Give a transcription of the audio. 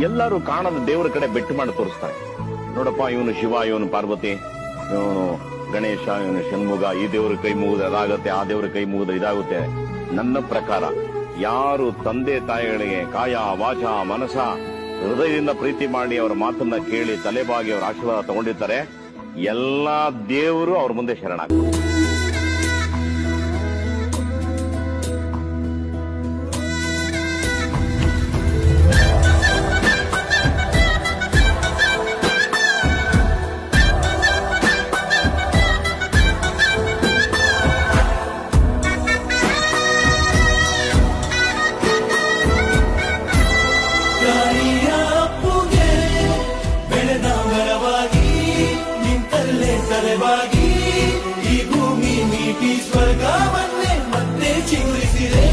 ಎಲ್ಲರೂ ಕಾಣದ ದೇವರ ಕಡೆ ಬೆಟ್ಟು ಮಾಡಿ ತೋರಿಸ್ತಾರೆ. ನೋಡಪ್ಪ, ಇವನು ಶಿವ, ಇವನು ಪಾರ್ವತಿ, ಇವನು ಗಣೇಶ, ಇವನು ಷಣ್ಮುಗ, ಈ ದೇವರ ಕೈ ಮುಗಿದ್ರೆ ಅದಾಗತ್ತೆ, ಆ ದೇವರ ಕೈ ಮುಗಿದ್ರೆ ಇದಾಗುತ್ತೆ. ನನ್ನ ಪ್ರಕಾರ ಯಾರು ತಂದೆ ತಾಯಿಗಳಿಗೆ ಕಾಯ ವಾಚ ಮನಸ ಹೃದಯದಿಂದ ಪ್ರೀತಿ ಮಾಡಿ ಅವರ ಮಾತನ್ನ ಕೇಳಿ ತಲೆಬಾಗಿ ಅವರ ಆಶೀರ್ವಾದ ತಗೊಂಡಿರ್ತಾರೆ, ಎಲ್ಲಾ ದೇವರು ಅವ್ರ ಮುಂದೆ ಶರಣಾಗ್ತಾರೆ. ಈ ಭೂಮಿ ಮೀಟಿ ಸ್ವರ್ಗವನ್ನೇ ಮತ್ತೆ ಚಿಗುರಿಸಿದೆ.